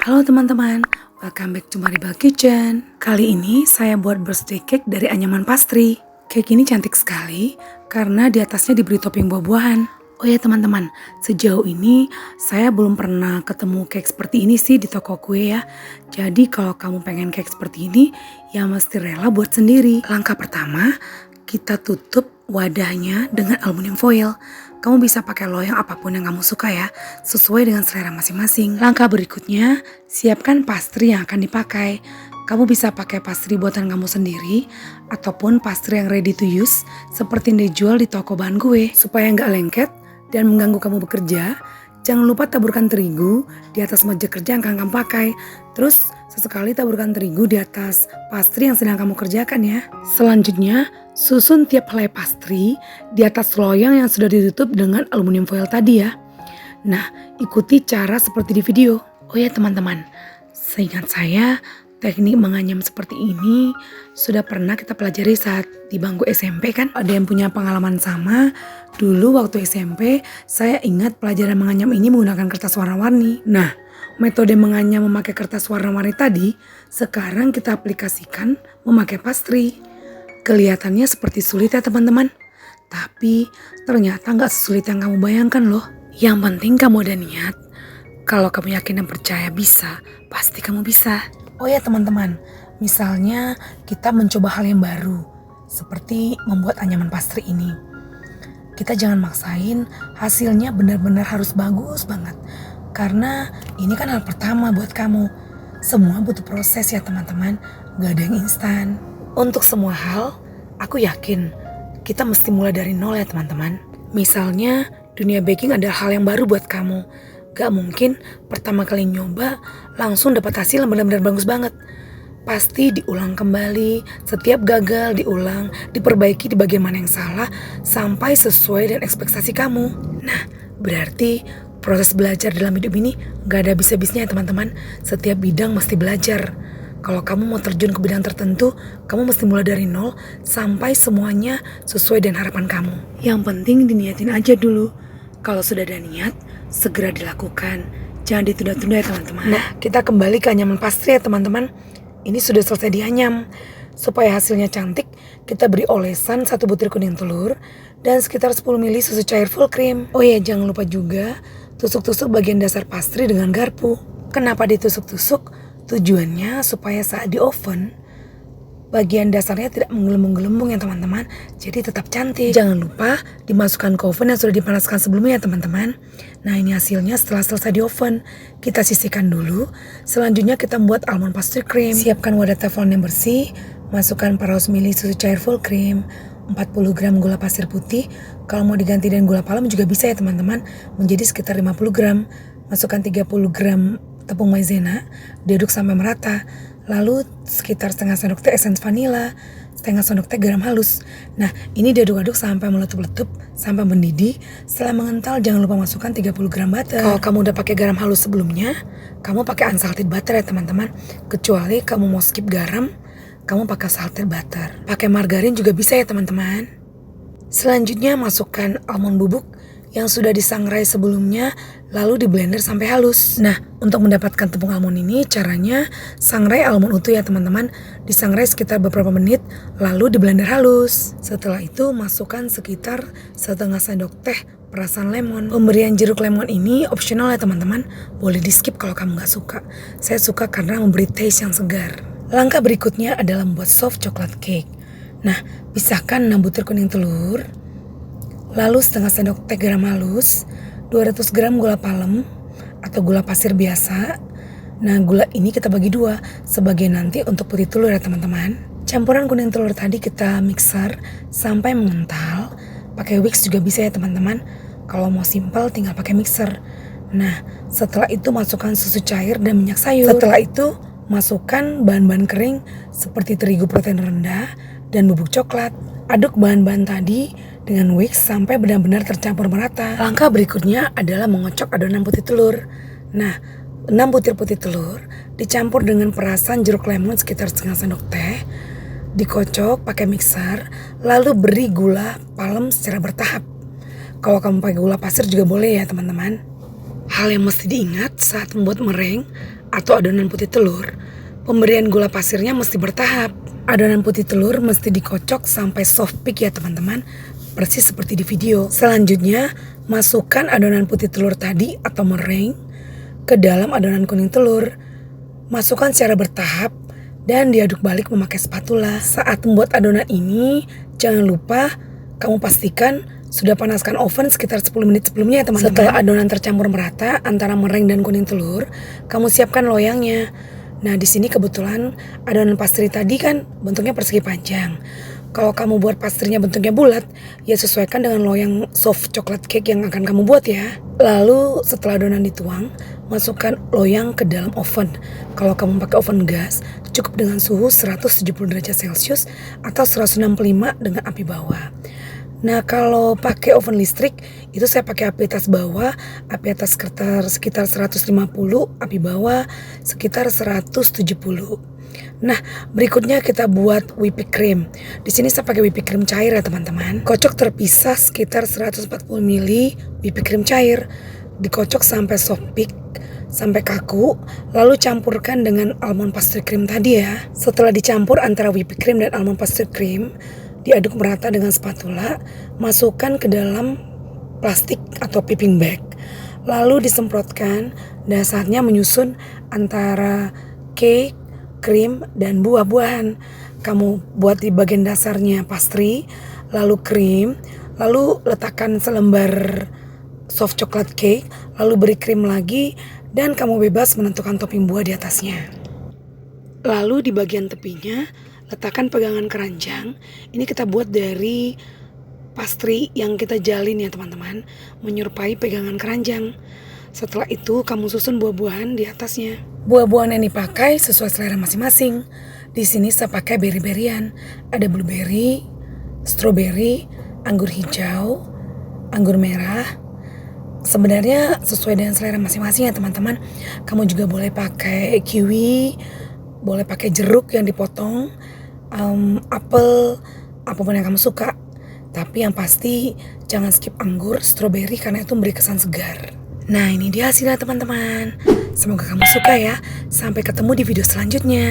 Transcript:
Halo teman-teman, welcome back to Maribel Kitchen. Kali ini saya buat birthday cake dari anyaman pastry. Cake ini cantik sekali karena di atasnya diberi topping buah-buahan. Oh ya teman-teman, sejauh ini saya belum pernah ketemu cake seperti ini sih di toko kue ya. Jadi kalau kamu pengen cake seperti ini, ya mesti rela buat sendiri. Langkah pertama, kita tutup wadahnya dengan aluminium foil. Kamu bisa pakai loyang apapun yang kamu suka ya, sesuai dengan selera masing-masing. Langkah berikutnya, siapkan pastry yang akan dipakai. Kamu bisa pakai pastry buatan kamu sendiri, ataupun pastry yang ready to use, seperti yang dijual di toko bahan kue. Supaya nggak lengket dan mengganggu kamu bekerja, jangan lupa taburkan terigu di atas meja kerja yang akan kamu pakai. Terus sesekali taburkan terigu di atas pastry yang sedang kamu kerjakan ya. Selanjutnya, susun tiap helai pastry di atas loyang yang sudah ditutup dengan aluminium foil tadi ya. Nah, ikuti cara seperti di video. Oh ya teman-teman, seingat saya teknik menganyam seperti ini sudah pernah kita pelajari saat di bangku SMP kan? Ada yang punya pengalaman sama? Dulu waktu SMP, saya ingat pelajaran menganyam ini menggunakan kertas warna-warni. Nah, metode menganyam memakai kertas warna-warni tadi, sekarang kita aplikasikan memakai pastry. Kelihatannya seperti sulit ya teman-teman, tapi ternyata nggak sesulit yang kamu bayangkan loh. Yang penting kamu ada niat. Kalau kamu yakin dan percaya bisa, pasti kamu bisa. Oh ya teman-teman, misalnya kita mencoba hal yang baru, seperti membuat anyaman pastry ini. Kita jangan maksain hasilnya benar-benar harus bagus banget. Karena ini kan hal pertama buat kamu. Semua butuh proses ya teman-teman, gak ada yang instan. Untuk semua hal, aku yakin kita mesti mulai dari nol ya teman-teman. Misalnya, dunia baking adalah hal yang baru buat kamu. Gak mungkin pertama kali nyoba langsung dapat hasil yang benar-benar bagus banget. Pasti diulang kembali, setiap gagal diulang, diperbaiki di bagian mana yang salah, sampai sesuai dengan ekspektasi kamu. Nah, berarti proses belajar dalam hidup ini gak ada habis-habisnya ya teman-teman. Setiap bidang mesti belajar. Kalau kamu mau terjun ke bidang tertentu, kamu mesti mulai dari nol sampai semuanya sesuai dengan harapan kamu. Yang penting diniatin aja dulu. Kalau sudah ada niat, segera dilakukan. Jangan ditunda-tunda ya teman-teman. Nah, kita kembali ke anyaman pastry ya teman-teman. Ini sudah selesai dianyam. Supaya hasilnya cantik, kita beri olesan 1 butir kuning telur dan sekitar 10 ml susu cair full cream. Oh ya, jangan lupa juga tusuk-tusuk bagian dasar pastry dengan garpu. Kenapa ditusuk-tusuk? Tujuannya supaya saat di oven, bagian dasarnya tidak menggelembung-gelembung ya teman-teman. Jadi tetap cantik. Jangan lupa dimasukkan ke oven yang sudah dipanaskan sebelumnya ya teman-teman. Nah ini hasilnya setelah selesai di oven. Kita sisihkan dulu. Selanjutnya kita membuat almond pastry cream. Siapkan wadah teflon yang bersih. Masukkan 400 ml susu cair full cream, 40 gram gula pasir putih. Kalau mau diganti dengan gula palem juga bisa ya teman-teman. Menjadi sekitar 50 gram. Masukkan 30 gram tepung maizena, diaduk sampai merata. Lalu sekitar setengah sendok teh esens vanila, setengah sendok teh garam halus. Nah ini diaduk-aduk sampai meletup-letup, sampai mendidih. Setelah mengental jangan lupa masukkan 30 gram butter. Kalau kamu udah pakai garam halus sebelumnya, kamu pakai unsalted butter ya teman-teman. Kecuali kamu mau skip garam, kamu pakai salted butter. Pakai margarin juga bisa ya teman-teman. Selanjutnya masukkan almond bubuk yang sudah disangrai sebelumnya, lalu di blender sampai halus. Nah, untuk mendapatkan tepung almond ini caranya sangrai almond utuh ya teman-teman. Disangrai sekitar beberapa menit, lalu di blender halus. Setelah itu masukkan sekitar setengah sendok teh perasan lemon. Pemberian jeruk lemon ini opsional ya teman-teman. Boleh di skip kalau kamu gak suka. Saya suka karena memberi taste yang segar. Langkah berikutnya adalah membuat soft chocolate cake. Nah, pisahkan 6 butir kuning telur, lalu setengah sendok teh garam halus, 200 gram gula palem atau gula pasir biasa. Nah gula ini kita bagi 2, sebagian nanti untuk putih telur ya teman-teman. Campuran kuning telur tadi kita mixer sampai mengental. Pakai whisk juga bisa ya teman-teman. Kalau mau simple tinggal pakai mixer. Nah setelah itu masukkan susu cair dan minyak sayur. Setelah itu masukkan bahan-bahan kering seperti terigu protein rendah dan bubuk coklat. Aduk bahan-bahan tadi dengan whisk sampai benar-benar tercampur merata. Langkah berikutnya adalah mengocok adonan putih telur. Nah, 6 butir putih telur dicampur dengan perasan jeruk lemon sekitar setengah sendok teh. Dikocok pakai mixer, lalu beri gula palem secara bertahap. Kalau kamu pakai gula pasir juga boleh ya teman-teman. Hal yang mesti diingat saat membuat meringue atau adonan putih telur, pemberian gula pasirnya mesti bertahap. Adonan putih telur mesti dikocok sampai soft peak ya teman-teman, persis seperti di video. Selanjutnya, masukkan adonan putih telur tadi atau meringue ke dalam adonan kuning telur. Masukkan secara bertahap dan diaduk balik memakai spatula. Saat membuat adonan ini, jangan lupa kamu pastikan sudah panaskan oven sekitar 10 menit sebelumnya ya teman-teman. Setelah adonan tercampur merata antara meringue dan kuning telur, kamu siapkan loyangnya. Nah di sini kebetulan adonan pastry tadi kan bentuknya persegi panjang. Kalau kamu buat pastrinya bentuknya bulat, ya sesuaikan dengan loyang soft chocolate cake yang akan kamu buat ya. Lalu setelah adonan dituang, masukkan loyang ke dalam oven. Kalau kamu pakai oven gas, cukup dengan suhu 170 derajat Celcius atau 165 dengan api bawah. Nah kalau pakai oven listrik, itu saya pakai api atas bawah, api atas sekitar 150, api bawah sekitar 170. Nah, berikutnya kita buat whipping cream. Di sini saya pakai whipping cream cair ya teman-teman. Kocok terpisah sekitar 140 ml whipping cream cair. Dikocok sampai soft peak, sampai kaku, lalu campurkan dengan almond pastry cream tadi ya. Setelah dicampur antara whipping cream dan almond pastry cream, diaduk merata dengan spatula, masukkan ke dalam plastik atau piping bag. Lalu disemprotkan, dan saatnya menyusun antara cake, krim, dan buah-buahan. Kamu buat di bagian dasarnya pastry, lalu krim, lalu letakkan selembar soft chocolate cake, lalu beri krim lagi, dan kamu bebas menentukan topping buah di atasnya. Lalu di bagian tepinya, letakkan pegangan keranjang. Ini kita buat dari pastry yang kita jalin ya teman-teman, menyerupai pegangan keranjang. Setelah itu kamu susun buah-buahan di atasnya. Buah-buahan yang dipakai sesuai selera masing-masing. Di sini saya pakai berry-berryan. Ada blueberry, strawberry, anggur hijau, anggur merah. Sebenarnya sesuai dengan selera masing-masing ya teman-teman. Kamu juga boleh pakai kiwi, boleh pakai jeruk yang dipotong, apel, apapun yang kamu suka. Tapi yang pasti jangan skip anggur, strawberry karena itu memberi kesan segar. Nah ini dia hasilnya teman-teman. Semoga kamu suka ya. Sampai ketemu di video selanjutnya.